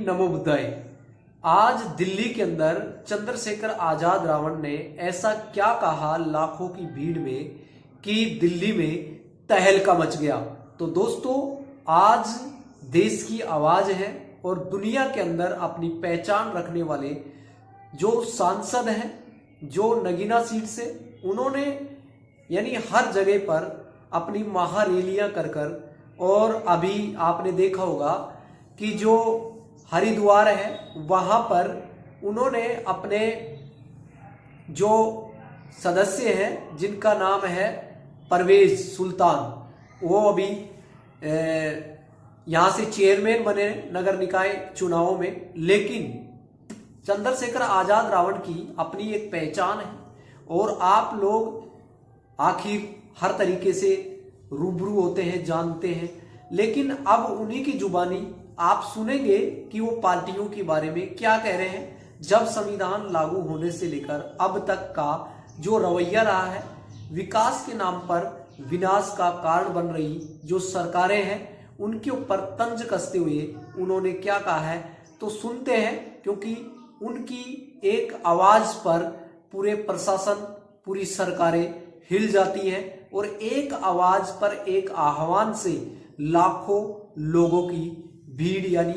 नमो बुद्धाय। आज दिल्ली के अंदर चंद्रशेखर आजाद रावण ने ऐसा क्या कहा लाखों की भीड़ में कि दिल्ली में तहलका मच गया। तो दोस्तों, आज देश की आवाज है और दुनिया के अंदर अपनी पहचान रखने वाले जो सांसद हैं, जो नगीना सीट से, उन्होंने यानी हर जगह पर अपनी महारैलियां कर कर, और अभी आपने देखा होगा कि जो हरिद्वार है वहां पर उन्होंने अपने जो सदस्य हैं जिनका नाम है परवेज सुल्तान, वो अभी यहाँ से चेयरमैन बने नगर निकाय चुनावों में। लेकिन चंद्रशेखर आजाद रावण की अपनी एक पहचान है और आप लोग आखिर हर तरीके से रूबरू होते हैं, जानते हैं। लेकिन अब उन्हीं की जुबानी आप सुनेंगे कि वो पार्टियों के बारे में क्या कह रहे हैं। जब संविधान लागू होने से लेकर अब तक का जो रवैया रहा है, विकास के नाम पर विनाश का कारण बन रही जो सरकारें हैं, उनके ऊपर तंज कसते हुए उन्होंने क्या कहा है, तो सुनते हैं। क्योंकि उनकी एक आवाज पर पूरे प्रशासन, पूरी सरकारें हिल जाती हैं और एक आवाज पर, एक आह्वान से लाखों लोगों की भीड़ यानी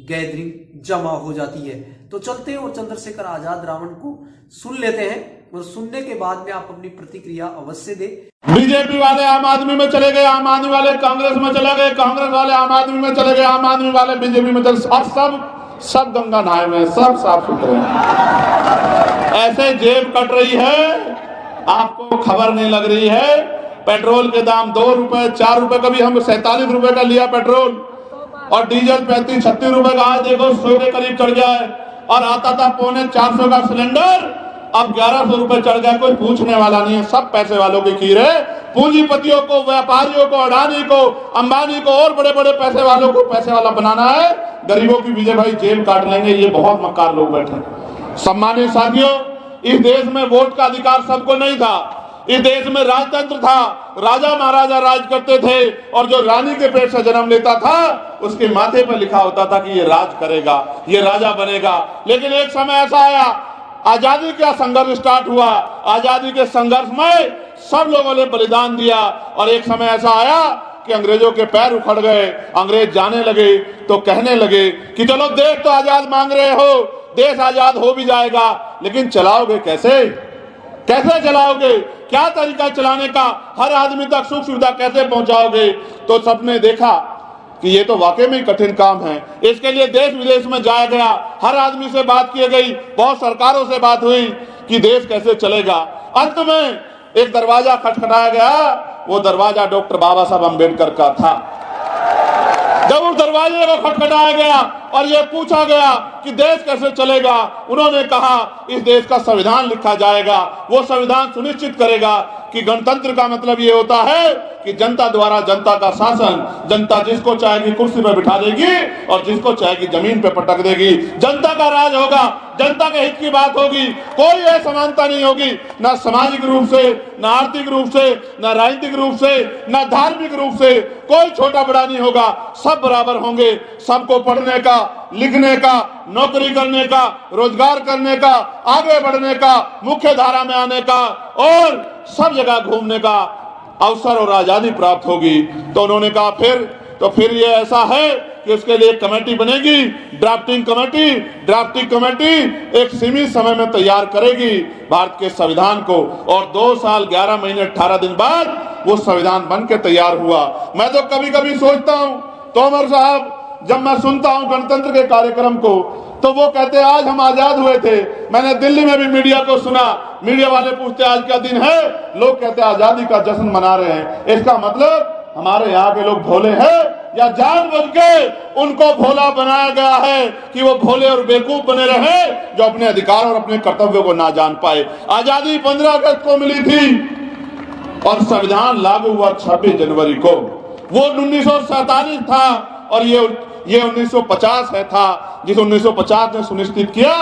गैदरिंग जमा हो जाती है। तो चलते हैं और चंद्रशेखर आजाद रावण को सुन लेते हैं और सुनने के बाद में आप अपनी प्रतिक्रिया अवश्य दें। बीजेपी वाले आम आदमी में चले गए, आम आदमी वाले कांग्रेस में चले गए, कांग्रेस वाले आम आदमी में चले गए, आम आदमी वाले बीजेपी में चले, और सब गंगा नहाए में, सब साफ सुथरे हैं। ऐसे जेब कट रही है, आपको खबर नहीं लग रही है। पेट्रोल के दाम 2 रुपए 4 रुपए, कभी हम 47 रुपए का लिया पेट्रोल, और डीजल 35-36 रुपए का आज देखो 100 के करीब चढ़ गया है। और आता था 450 का सिलेंडर, अब 1100 रुपए चढ़ गया। कोई पूछने वाला नहीं है, सब पैसे वालों की खीर है। पूंजीपतियों को, व्यापारियों को, अडानी को, अंबानी को और बड़े बड़े पैसे वालों को पैसे वाला बनाना है। गरीबों की विजय भाई जेब काट लेंगे, ये बहुत मक्कार लोग बैठे। सम्मानित साथियों, इस देश में वोट का अधिकार सबको नहीं था। इस देश में राजतंत्र था, राजा महाराजा राज करते थे, और जो रानी के पेट से जन्म लेता था उसके माथे पर लिखा होता था कि ये राज करेगा, ये राजा बनेगा। लेकिन एक समय ऐसा आया, आजादी का संघर्ष स्टार्ट हुआ, आजादी के संघर्ष में सब लोगों ने बलिदान दिया, और एक समय ऐसा आया कि अंग्रेजों के पैर उखड़ गए। अंग्रेज जाने लगे तो कहने लगे कि चलो देश तो आजाद मांग रहे हो, देश आजाद हो भी जाएगा, लेकिन चलाओगे कैसे, कैसे चलाओगे, क्या तरीका चलाने का, हर आदमी तक सुख सुविधा कैसे पहुंचाओगे। तो सबने देखा कि ये तो वाकई में कठिन काम है। इसके लिए देश विदेश में जाया गया, हर आदमी से बात की गई, बहुत सरकारों से बात हुई कि देश कैसे चलेगा। अंत में एक दरवाजा खटखटाया गया, वो दरवाजा डॉक्टर बाबा साहब अम्बेडकर का था। जब उस दरवाजे को खटखटाया गया और ये पूछा गया कि देश कैसे चलेगा, उन्होंने कहा इस देश का संविधान लिखा जाएगा। वो संविधान सुनिश्चित करेगा कि गणतंत्र का मतलब ये होता है कि जनता द्वारा जनता का शासन, जनता जिसको चाहेगी कुर्सी पर बिठा देगी और जिसको चाहेगी जमीन पे पटक देगी। जनता का राज होगा, जनता के हित की बात होगी, कोई असमानता नहीं होगी, ना सामाजिक रूप से, ना आर्थिक रूप से, ना राजनीतिक रूप से, ना धार्मिक रूप से, कोई छोटा बड़ा नहीं होगा, सब बराबर होंगे। सबको पढ़ने का, लिखने का, नौकरी करने का, रोजगार करने का, आगे बढ़ने का, मुख्य धारा में आने का और सब जगह घूमने का अवसर और आजादी प्राप्त होगी। तो उन्होंने कहा फिर ये ऐसा है कि उसके लिए एक कमेटी बनेगी, ड्राफ्टिंग कमेटी एक सीमित समय में तैयार करेगी भारत के संविधान को, और 2 साल 11 महीने 18 दिन बाद वो संविधान बन के तैयार हुआ। मैं तो कभी कभी सोचता हूँ, तोमर साहब, जब मैं सुनता हूँ गणतंत्र के कार्यक्रम को, तो वो कहते आज हम आजाद हुए थे। मैंने दिल्ली में भी मीडिया को सुना, मीडिया वाले पूछते आज क्या दिन है, लोग कहते आजादी का जश्न मना रहे हैं। इसका मतलब हमारे यहाँ के लोग भोले हैं या जानबूझ के उनको भोला बनाया गया है कि वो भोले और बेवकूफ बने रहे, जो अपने अधिकार और अपने कर्तव्यों को ना जान पाए। आजादी 15 अगस्त को मिली थी और संविधान लागू हुआ 26 जनवरी को। वो 1947 था और ये 1950 है था, जिस 1950 ने सुनिश्चित किया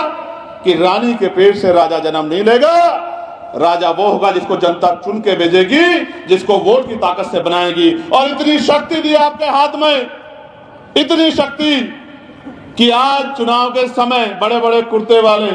कि रानी के पेट से राजा जन्म नहीं लेगा। राजा वो होगा जिसको जनता चुन के भेजेगी, जिसको वोट की ताकत से बनाएगी। और इतनी शक्ति दी आपके हाथ में, इतनी शक्ति कि आज चुनाव के समय बड़े बड़े कुर्ते वाले,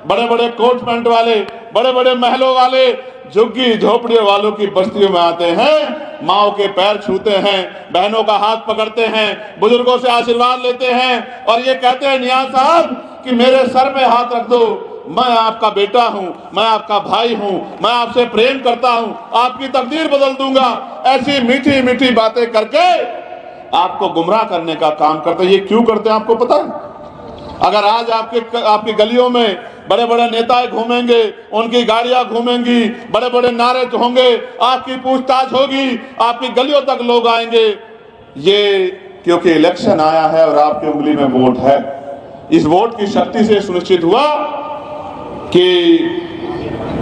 बड़े बड़े कोट पैंट वाले, बड़े बड़े महलों वाले झुग्गी झोपड़ियों वालों की बस्तियों में आते हैं, माओ के पैर छूते हैं, बहनों का हाथ पकड़ते हैं, बुजुर्गों से आशीर्वाद लेते हैं और ये कहते हैं नियाज साहब कि मेरे सर पे हाथ रख दो, मैं आपका बेटा हूं, मैं आपका भाई हूं, मैं आपसे प्रेम करता हूं, आपकी तकदीर बदल दूंगा। ऐसी मीठी मीठी बातें करके आपको गुमराह करने का काम करते हैं। ये क्यों करते हैं आपको पता है? अगर आज आपकी गलियों में बड़े बड़े नेता घूमेंगे, उनकी गाड़ियां घूमेंगी, बड़े बड़े नारे होंगे, आपकी पूछताछ होगी, आपकी गलियों तक लोग आएंगे, ये क्योंकि इलेक्शन आया है और आपकी उंगली में वोट है। इस वोट की शक्ति से सुनिश्चित हुआ कि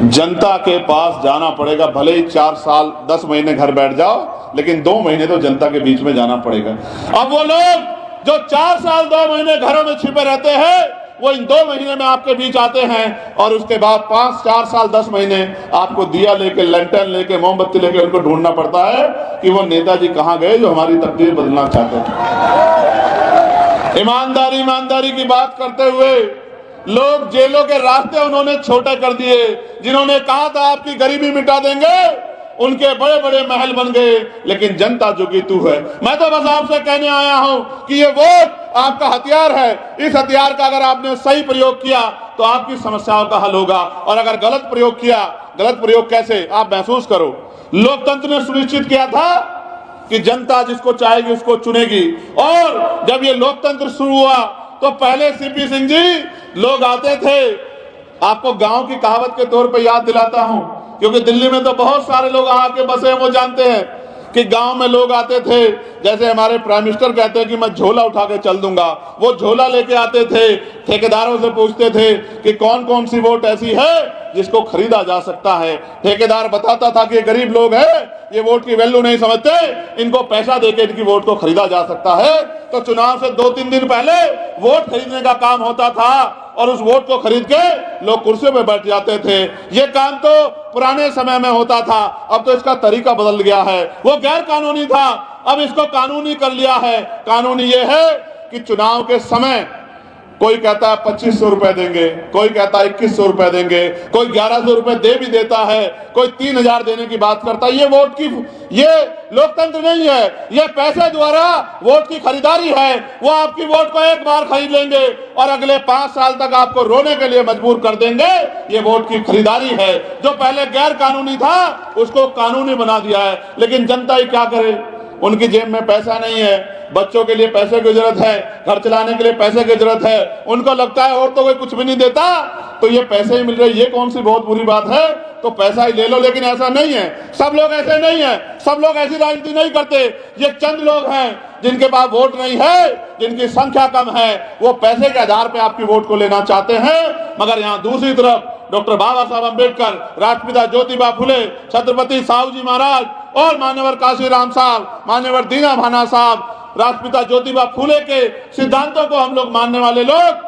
जनता के पास जाना पड़ेगा। भले ही 4 साल 10 महीने घर बैठ जाओ, लेकिन 2 महीने तो जनता के बीच में जाना पड़ेगा। अब वो लोग जो 4 साल 2 महीने घरों में छिपे रहते हैं, वो इन 2 महीने में आपके बीच आते हैं और उसके बाद 5, 4 साल 10 महीने आपको दिया लेके, लैंटर्न लेके, मोमबत्ती लेके उनको ढूंढना पड़ता है कि वो नेताजी कहां गए जो हमारी तकदीर बदलना चाहते थे। ईमानदारी की बात करते हुए लोग जेलों के रास्ते उन्होंने छोटे कर दिए। जिन्होंने कहा था आपकी गरीबी मिटा देंगे, उनके बड़े बड़े महल बन गए, लेकिन जनता जुगी तू है। मैं तो बस आपसे कहने आया हूं कि ये वोट आपका हथियार है। इस हथियार का अगर आपने सही प्रयोग किया तो आपकी समस्याओं का हल होगा, और अगर गलत प्रयोग किया, गलत प्रयोग कैसे आप महसूस करो। लोकतंत्र ने सुनिश्चित किया था कि जनता जिसको चाहेगी उसको चुनेगी, और जब ये लोकतंत्र शुरू हुआ तो पहले सीपी सिंह जी लोग आते थे। आपको गांव की कहावत के तौर पे याद दिलाता हूं, क्योंकि दिल्ली में तो बहुत सारे लोग आके बसे हैं, वो जानते हैं कि गांव में लोग आते थे। जैसे हमारे प्राइम मिनिस्टर कहते हैं कि मैं झोला उठा के चल दूंगा, वो झोला लेके आते थे, ठेकेदारों से पूछते थे कि कौन कौन सी वोट ऐसी है जिसको खरीदा जा सकता है। ठेकेदार बताता था कि ये गरीब लोग हैं, ये वोट की वैल्यू नहीं समझते, इनको पैसा देके इनकी वोट को खरीदा जा सकता है। तो चुनाव से 2-3 दिन पहले वोट खरीदने का काम होता था और उस वोट को खरीद के लोग कुर्सियों पे बैठ जाते थे। ये काम तो पुराने समय में होता था, अब तो इसका तरीका बदल गया है। वो गैर कानूनी था, अब इसको कानूनी कर लिया है। कानूनी ये है कि चुनाव के समय कोई कहता है 2500 रुपए देंगे, कोई कहता है 2100 रुपए देंगे, कोई 1100 रुपए दे भी देता है, कोई 3000 देने की बात करता है। ये लोकतंत्र नहीं है, ये पैसे द्वारा वोट की खरीदारी है। वो आपकी वोट को एक बार खरीद लेंगे और अगले 5 साल तक आपको रोने के लिए मजबूर कर देंगे। ये वोट की खरीदारी है। जो पहले गैर कानूनी था उसको कानूनी बना दिया है। लेकिन जनता ही क्या करे, उनकी जेब में पैसा नहीं है, बच्चों के लिए पैसे की जरूरत है, घर चलाने के लिए पैसे की जरूरत है। उनको लगता है और तो कोई कुछ भी नहीं देता, तो ये पैसे ही मिल रहे, ये कौन सी बहुत बुरी बात है, तो पैसा ही ले लो। लेकिन ऐसा नहीं है, सब लोग ऐसे नहीं है, सब लोग ऐसी राजनीति नहीं करते। ये चंद लोग हैं जिनके पास वोट नहीं है, जिनकी संख्या कम है, वो पैसे के आधार पर आपकी वोट को लेना चाहते हैं। मगर यहाँ दूसरी तरफ डॉक्टर बाबा साहब अम्बेडकर, राष्ट्रपिता ज्योतिबा फुले, छत्रपति साहू जी महाराज और मान्यवर काशीराम साहब, मान्यवर दीना भाना साहब, राष्ट्रपिता ज्योतिबा फुले के सिद्धांतों को हम लोग मानने वाले लोग,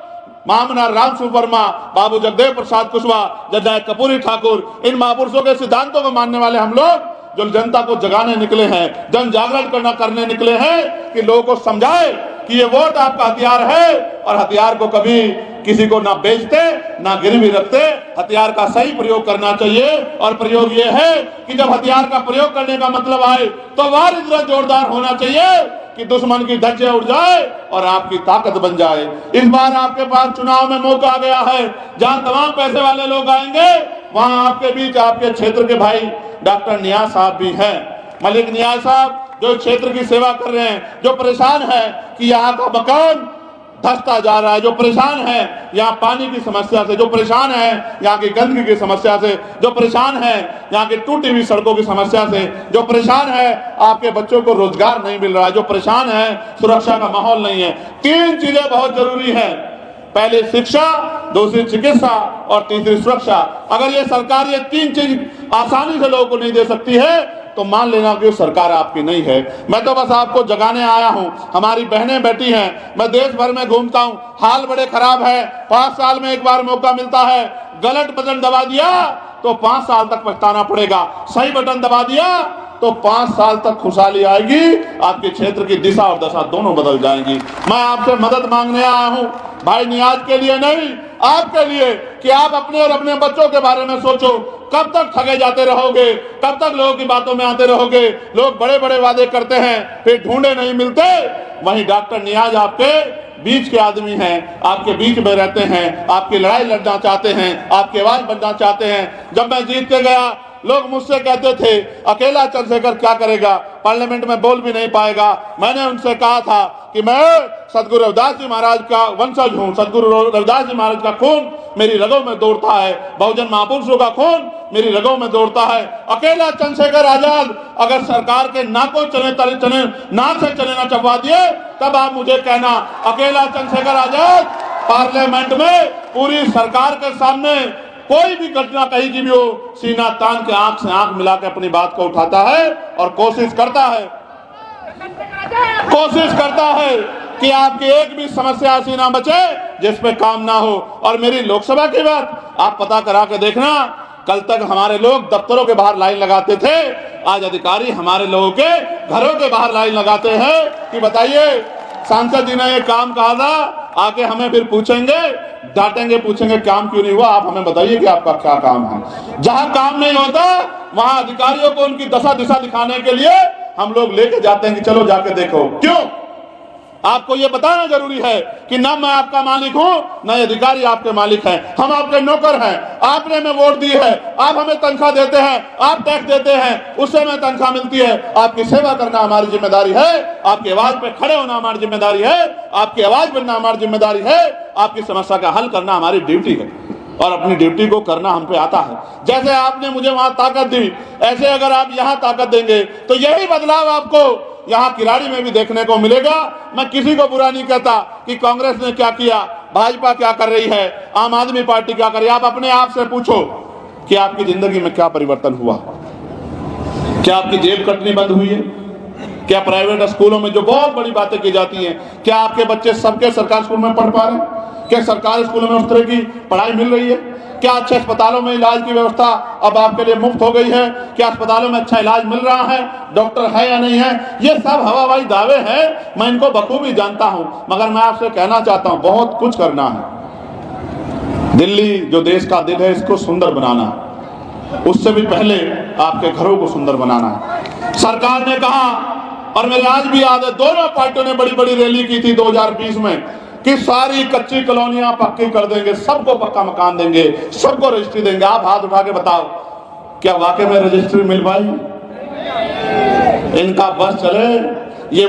महामना रामसूर वर्मा, बाबू जगदेव प्रसाद कुशवाहा, जननायक कर्पूरी ठाकुर, इन महापुरुषों के सिद्धांतों को मानने वाले हम लोग जो जनता को जगाने निकले हैं, जन जागरण करने निकले हैं कि लोगों को समझाए कि ये वोट आपका हथियार है और हथियार को कभी किसी को ना बेचते ना गिरवी रखते, हथियार का सही प्रयोग करना चाहिए। और प्रयोग ये है कि जब हथियार का प्रयोग करने का मतलब आए तो वार इतना जोरदार होना चाहिए कि दुश्मन की धज्जियां उड़ जाए और आपकी ताकत बन जाए। इस बार आपके पास चुनाव में मौका आ गया है, जहां तमाम पैसे वाले लोग आएंगे, वहां आपके बीच आपके क्षेत्र के भाई डॉक्टर नियाज साहब भी हैं। मलिक नियाज साहब जो क्षेत्र की सेवा कर रहे हैं, जो परेशान है कि यहाँ का मकान धंसता जा रहा है, जो परेशान है यहाँ पानी की समस्या से, जो परेशान है यहाँ की गंदगी की समस्या से, जो परेशान है यहाँ की टूटी हुई सड़कों की समस्या से, जो परेशान है आपके बच्चों को रोजगार नहीं मिल रहा है, जो परेशान है सुरक्षा का माहौल नहीं है। 3 चीजें बहुत जरूरी है, पहली शिक्षा, दूसरी चिकित्सा और तीसरी सुरक्षा। अगर ये सरकार ये 3 चीज आसानी से लोगों को नहीं दे सकती है तो मान लेना कि सरकार आपकी नहीं है। मैं तो बस आपको जगाने आया हूं। हमारी बहनें बैठी हैं, मैं देश भर में घूमता हूं, हाल बड़े खराब है। 5 साल में एक बार मौका मिलता है, गलत बटन दबा दिया तो 5 साल तक पछताना पड़ेगा, सही बटन दबा दिया तो 5 साल तक खुशहाली आएगी, आपके क्षेत्र की दिशा और दशा दोनों बदल जाएंगी। मैं आपसे मदद मांगने आया हूं भाई, नियाज के लिए नहीं, आपके लिए, कि आप अपने और अपने बच्चों के बारे में सोचो। कब तक ठगे जाते रहोगे, कब तक लोगों की बातों में आते रहोगे? लोग बड़े बड़े वादे करते हैं, फिर ढूंढे नहीं मिलते। वहीं डॉक्टर नियाज आपके बीच के आदमी हैं, आपके बीच में रहते हैं, आपकी लड़ाई लड़ना चाहते हैं, आपकी आवाज बनना चाहते हैं। जब मैं जीत के गया, लोग मुझसे कहते थे अकेला चंद्रशेखर क्या करेगा, पार्लियामेंट में बोल भी नहीं पाएगा। मैंने उनसे कहा था कि मैं सदगुरु रविदास जी महाराज का वंशज हूं, सदगुरु रविदास जी महाराज का खून मेरी रगों में दौड़ता है, बहुजन महापुरुषों का खून मेरी रगों में दौड़ता है। अकेला चंद्रशेखर आजाद अगर सरकार के नाकों चले नाक से चले ना चबवा दिए, तब आप मुझे कहना अकेला चंद्रशेखर आजाद पार्लियामेंट में पूरी सरकार के सामने कोई भी घटना कहीं की भी हो, सीना तान के आंख से आंख मिला के अपनी बात को उठाता है और कोशिश करता है कि आपकी एक भी समस्या ऐसी ना बचे जिस पे काम ना हो। और मेरी लोकसभा की बात आप पता करा के देखना, कल तक हमारे लोग दफ्तरों के बाहर लाइन लगाते थे, आज अधिकारी हमारे लोगों के घरों के बाहर लाइन लगाते हैं कि बताइए सांसद जी ने ये काम कहा था, आके हमें फिर पूछेंगे, डांटेंगे, पूछेंगे काम क्यों नहीं हुआ, आप हमें बताइए कि आपका क्या काम है। जहां काम नहीं होता वहां अधिकारियों को उनकी दशा दिशा दिखाने के लिए हम लोग लेके जाते हैं कि चलो जाके देखो। क्यों? आपको यह बताना जरूरी है कि ना मैं आपका मालिक हूं, ना अधिकारी आपके मालिक हैं, हम आपके नौकर हैं। आपने हमें वोट दी है, आप हमें तनख्वाह देते हैं, आप टैक्स देते हैं, उससे हमें तनख्वाह मिलती है। आपकी सेवा करना हमारी जिम्मेदारी है, आपकी आवाज पे खड़े होना हमारी जिम्मेदारी है, आपकी आवाज बनना हमारी जिम्मेदारी है, आपकी समस्या का हल करना हमारी ड्यूटी है और अपनी ड्यूटी को करना हम पे आता है। जैसे आपने मुझे वहां ताकत दी, ऐसे अगर आप यहां ताकत देंगे तो यही बदलाव आपको यहाँ किराड़ी में भी देखने को मिलेगा। मैं किसी को बुरा नहीं कहता कि कांग्रेस ने क्या किया, भाजपा क्या कर रही है, आम आदमी पार्टी क्या कर रही है। आप अपने आप से पूछो कि आपकी जिंदगी में क्या परिवर्तन हुआ। क्या आपकी जेब कटनी बंद हुई है? क्या प्राइवेट स्कूलों में जो बहुत बड़ी बातें की जाती हैं, क्या आपके बच्चे सबके सरकारी स्कूल में पढ़ पा रहे हैं? क्या सरकारी स्कूलों में उस तरह की पढ़ाई मिल रही है? क्या अच्छे अस्पतालों में इलाज की व्यवस्था अब आपके लिए मुफ्त हो गई है? क्या अस्पतालों में अच्छा इलाज मिल रहा है? डॉक्टर है या नहीं है? ये सब हवाबाजी दावे हैं, मैं इनको बखूबी जानता हूं, मगर मैं आपसे कहना चाहता हूं बहुत कुछ करना है। दिल्ली जो देश का दिल है, इसको सुंदर बनाना है, उससे भी पहले आपके घरों को सुंदर बनाना है। सरकार ने कहा, और मेरे आज भी याद है, दोनों पार्टियों ने बड़ी बड़ी रैली की थी 2020 में कि सारी कच्ची कॉलोनियां पक्की कर देंगे, सबको पक्का मकान देंगे, सबको रजिस्ट्री देंगे। आप हाथ उठा के बताओ, क्या वाकई में रजिस्ट्री मिल पाई? इनका बस चले। ये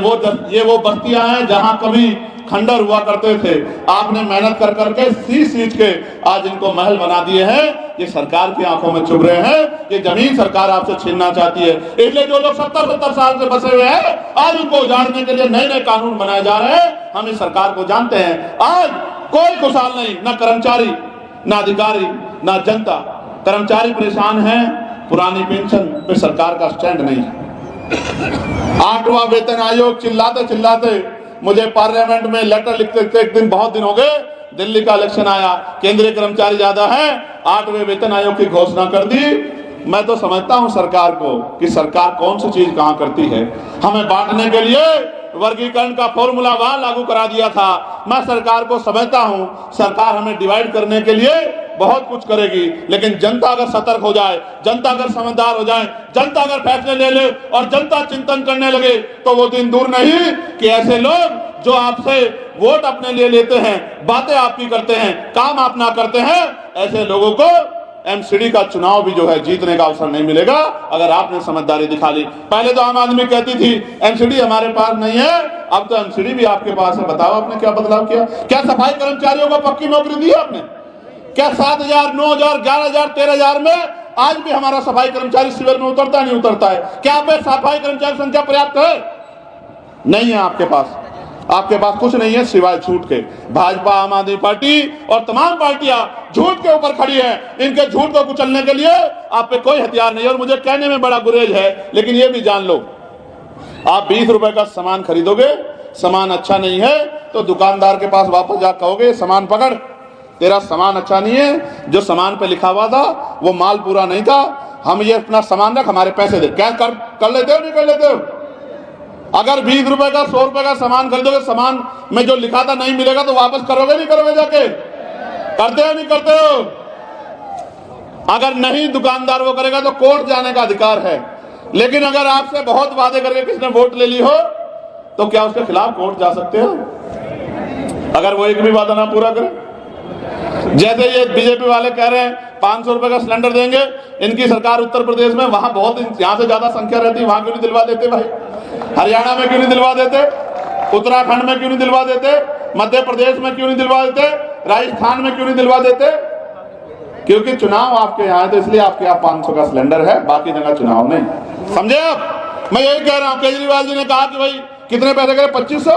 वो बस्तियां हैं जहां कभी खंडर हुआ करते थे, आपने मेहनत कर करके सींच के आज इनको महल बना दिए हैं। ये सरकार की आंखों में चुभ रहे हैं, ये जमीन सरकार आपसे छीनना चाहती है। इसलिए जो लोग 70-70 साल से बसे हुए हैं, आज उनको उजाड़ने के लिए नए नए कानून बनाए जा रहे हैं। हम इस सरकार को जानते हैं। आज कोई खुशहाल नहीं, ना कर्मचारी, ना अधिकारी, ना जनता। कर्मचारी परेशान है, पुरानी पेंशन पे सरकार का स्टैंड नहीं है। 8वां वेतन आयोग चिल्लाते चिल्लाते मुझे पार्लियामेंट में लेटर लिखते लिखते एक दिन, बहुत दिन हो गए, दिल्ली का इलेक्शन आया, केंद्रीय कर्मचारी ज्यादा है, 8वें वेतन आयोग की घोषणा कर दी। मैं तो समझता हूं सरकार को कि सरकार कौन सी चीज कहां करती है। हमें बांटने के लिए वर्गीकरण का फॉर्मूला वहां लागू करा दिया था। मैं सरकार को समझता हूं, सरकार हमें डिवाइड करने के लिए बहुत कुछ करेगी, लेकिन जनता अगर सतर्क हो जाए, जनता अगर समझदार हो जाए, जनता अगर फैसले ले ले और जनता चिंतन करने लगे, तो वो दिन दूर नहीं कि ऐसे लोग जो आपसे वोट अपने लिए लेते हैं, बातें आपकी करते हैं, काम आप ना करते हैं, ऐसे लोगों को एमसीडी का चुनाव भी जो है जीतने का अवसर नहीं मिलेगा अगर आपने समझदारी दिखा ली। पहले तो आम आदमी कहती थी एमसीडी हमारे पास नहीं है, अब तो एमसीडी भी आपके पास है। बताओ आपने क्या बदलाव किया? क्या सफाई कर्मचारियों को पक्की नौकरी दी आपने? क्या 7,000, 9,000, 11,000, 13,000 में आज भी हमारा सफाई कर्मचारी शिविर में उतरता नहीं उतरता है? क्या आप सफाई कर्मचारी संख्या पर्याप्त है? नहीं है आपके पास। आपके पास कुछ नहीं है सिवाय झूठ के। भाजपा, आम आदमी पार्टी और तमाम पार्टियां झूठ के ऊपर खड़ी हैं। इनके झूठ को कुचलने के लिए आप पे कोई हथियार नहीं है। और मुझे कहने में बड़ा गुरेज है, लेकिन ये भी जान लो, आप 20 रुपए का सामान खरीदोगे, सामान अच्छा नहीं है तो दुकानदार के पास वापस जा कहोगे सामान पकड़, तेरा सामान अच्छा नहीं है, जो सामान पे लिखा हुआ था वो माल पूरा नहीं था, हम ये अपना सामान रख, हमारे पैसे दे। क्या कर लेते हो, नहीं कर लेते हो? अगर 20 रुपए का 100 रुपए का सामान खरीदोगे, सामान में जो लिखा था नहीं मिलेगा तो वापस करोगे नहीं करोगे? जाके करते हो नहीं करते हो? अगर नहीं दुकानदार वो करेगा तो कोर्ट जाने का अधिकार है। लेकिन अगर आपसे बहुत वादे करके किसी ने वोट ले ली हो तो क्या उसके खिलाफ कोर्ट जा सकते हो, अगर वो एक भी वादा ना पूरा करे? जैसे ये बीजेपी वाले कह रहे हैं 500 रुपए का सिलेंडर देंगे, इनकी सरकार उत्तर प्रदेश में, वहां बहुत यहां से ज्यादा संख्या रहती है, वहां क्यों नहीं दिलवा देते भाई? हरियाणा में क्यों नहीं दिलवा देते? उत्तराखंड में क्यों नहीं दिलवा देते? मध्य प्रदेश में क्यों नहीं दिलवा देते? राजस्थान में क्यों नहीं दिलवा देते? क्योंकि चुनाव आपके यहाँ है, तो इसलिए आपके यहाँ 500 का सिलेंडर है, बाकी जगह चुनाव नहीं। समझे आप? मैं यही कह रहा हूँ। केजरीवाल जी ने कहा कि भाई कितने पैसे करे, 2500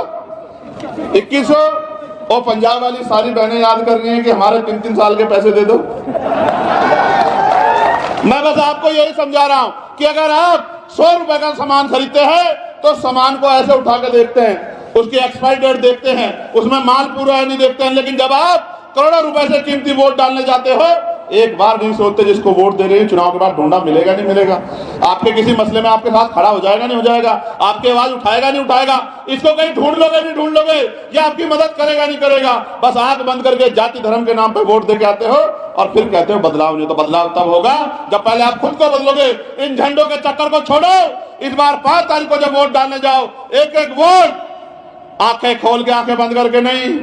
2100, और पंजाब वाली सारी बहनें याद कर रही हैं कि हमारे 3-3 साल के पैसे दे दो। मैं बस आपको यही समझा रहा हूं कि अगर आप 100 रुपए का सामान खरीदते हैं तो सामान को ऐसे उठा कर देखते हैं, उसकी एक्सपायरी डेट देखते हैं, उसमें माल पूरा है नहीं देखते हैं। लेकिन जब आप करोड़ों रुपए से कीमती वोट डालने जाते हो, एक बार नहीं सोचते जिसको वोट दे रहे हैं चुनाव के बाद ढूंढा मिलेगा नहीं मिलेगा, आपके किसी मसले में आपके साथ खड़ा हो जाएगा नहीं हो जाएगा, आपकी आवाज उठाएगा नहीं उठाएगा, इसको कहीं ढूंढ लोगे नहीं ढूंढ लोगे, या आपकी मदद करेगा नहीं करेगा। बस आंख बंद करके जाति धर्म के नाम पे वोट दे के आते हो और फिर कहते हो बदलाव नहीं। तो बदलाव तब होगा जब पहले आप खुद को बदलोगे। इन झंडों के चक्कर को छोड़ो। इस बार 5 तारीख को जब वोट डालने जाओ, एक एक वोट आंखें खोल के, आंखें बंद करके नहीं,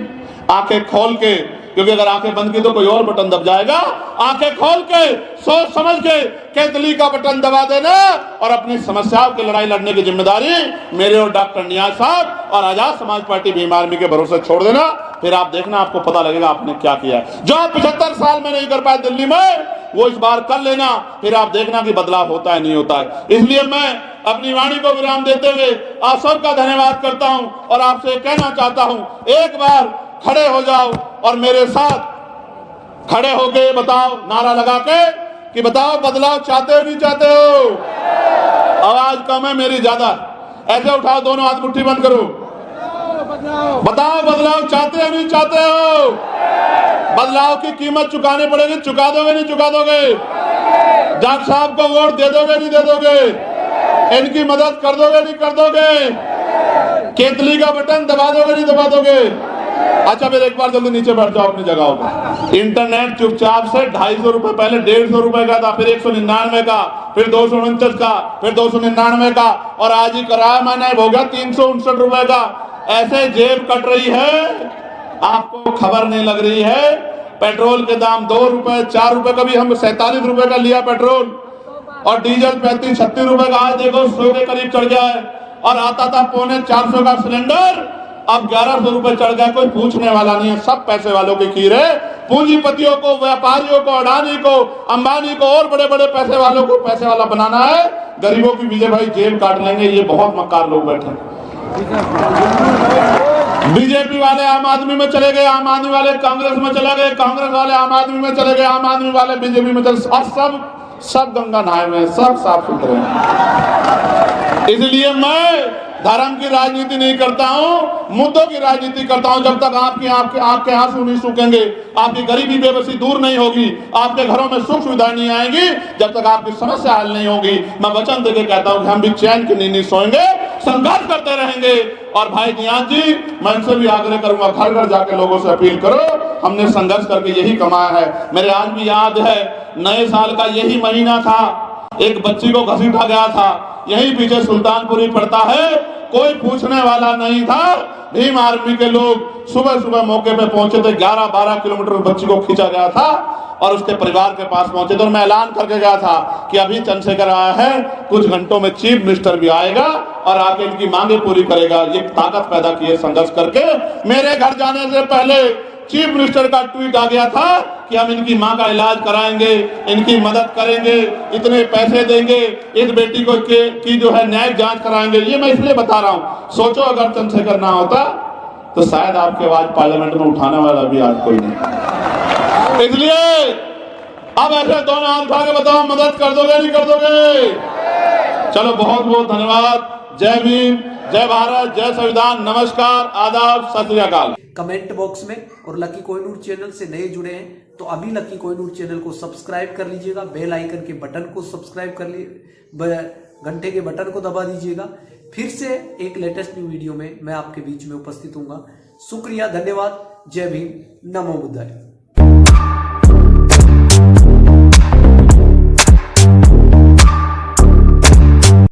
आंखें खोल के, क्योंकि अगर आंखें बंद की तो कोई और बटन दब जाएगा। आंखें खोल के, सोच समझ के केतली का बटन दबा देना और अपनी समस्याओं की लड़ाई लड़ने की जिम्मेदारी मेरे और डॉक्टर नियाज साहब और आजाद समाज पार्टी भीम आर्मी के भरोसे छोड़ देना। फिर आप देखना, आपको पता लगेगा आपने क्या किया। जो आप 75 साल में नहीं कर पाए दिल्ली में, वो इस बार कर लेना, फिर आप देखना कि बदलाव होता है नहीं होता है। इसलिए मैं अपनी वाणी को विराम देते हुए आप सबका धन्यवाद करता हूं और आपसे कहना चाहता हूं, एक बार खड़े हो जाओ और मेरे साथ खड़े होके बताओ, नारा लगा के कि बताओ बदलाव चाहते हो नहीं चाहते हो? आवाज कम है मेरी ज्यादा, ऐसे उठाओ, दोनों हाथ मुट्ठी बंद करो, बताओ बदलाव चाहते हो नहीं चाहते हो? बदलाव की कीमत चुकानी पड़ेगी, चुका दोगे नहीं चुका दोगे? जज साहब को वोट दे दोगे नहीं दे दोगे? इनकी मदद कर दोगे नहीं कर दोगे? केतली का बटन दबा दोगे नहीं दबा दोगे? अच्छा, फिर एक बार जल्दी नीचे बैठ जाओ अपनी जगहों पर। इंटरनेट चुपचाप से 250 रुपए, पहले 150 रुपए का था, फिर 199 का, फिर 249 का, फिर 299 का, और आज ही कराया मैंने, हो गया 359 रुपए का। ऐसे जेब कट रही है, आपको खबर नहीं लग रही है। पेट्रोल के दाम 2 रुपए 4 रुपए का भी, हम 47 रुपए का लिया पेट्रोल, और डीजल 35-36 रुपए का आज देखो 100 के करीब चढ़ गया है। और आता था 450 का सिलेंडर, अब 1100 रुपए चढ़ गया। कोई पूछने वाला नहीं है, सब पैसे वालों की खीर है। पूंजीपतियों को, व्यापारियों को, अडानी को, अंबानी को और बड़े बड़े पैसे वालों को पैसे वाला बनाना है। गरीबों की विजय भाई जेब काट लेंगे, ये बहुत मक्कार लोग बैठे। बीजेपी वाले आम आदमी में चले गए, आम आदमी वाले कांग्रेस में चले गए, कांग्रेस वाले आम आदमी में चले गए, आम आदमी वाले बीजेपी में चले, और सब गंगा नहाए में, सब साफ सुथरे हैं। इसलिए मैं धर्म की राजनीति नहीं करता हूं, मुद्दों की राजनीति करता हूं। जब तक आपके आंसू नहीं सूखेंगे, आपकी गरीबी बेबसी दूर नहीं होगी, आपके घरों में सुख सुविधा नहीं आएगी, जब तक आपकी समस्या हल नहीं होगी, मैं वचन देके कहता हूं कि हम भी चैन की नींद नहीं सोएंगे, संघर्ष करते रहेंगे। और भाई नियाज जी, मैं इनसे भी आग्रह करूंगा, घर घर जाके लोगों से अपील करो, हमने संघर्ष करके यही कमाया है। मेरे आज भी याद है, नए साल का यही महीना था, एक बच्ची को घसीटा गया था, यहीं पीछे सुल्तानपुरी पड़ता है, कोई पूछने वाला नहीं था। भीम आर्मी के लोग सुबह सुबह मौके पे पहुंचे थे, 11-12 किलोमीटर बच्ची को खींचा गया था और उसके परिवार के पास पहुंचे थे। और मैं ऐलान करके गया था कि अभी चंद्रशेखर आया है, कुछ घंटों में चीफ मिनिस्टर भी आएगा और आके इनकी मांगे पूरी करेगा। ये ताकत पैदा की है संघर्ष करके। मेरे घर जाने से पहले चीफ मिनिस्टर का ट्वीट आ गया था कि हम इनकी मां का इलाज कराएंगे, इनकी मदद करेंगे, इतने पैसे देंगे, इस बेटी को की जो है न्यायिक जांच कराएंगे। ये मैं इसलिए बता रहा हूं, सोचो अगर चंद्रशेखर ना होता तो शायद आपकी आवाज पार्लियामेंट में उठाने वाला भी आज कोई नहीं। इसलिए अब ऐसे दोनों हाथ उठा के बताओ, मदद कर दोगे नहीं कर दोगे? चलो, बहुत बहुत धन्यवाद। जय भीम, जय भारत, जय संविधान। नमस्कार, आदाब, सत श्री अकाल। कमेंट बॉक्स में, और लकी कोहिनूर चैनल से नए जुड़े हैं तो अभी लकी कोहिनूर चैनल को सब्सक्राइब कर लीजिएगा, बेल आइकन के बटन को सब्सक्राइब कर लीजिए, घंटे के बटन को दबा दीजिएगा। फिर से एक लेटेस्ट न्यू वीडियो में मैं आपके बीच में उपस्थित हूँगा। शुक्रिया, धन्यवाद, जय भीम, नमो बुद्धाय।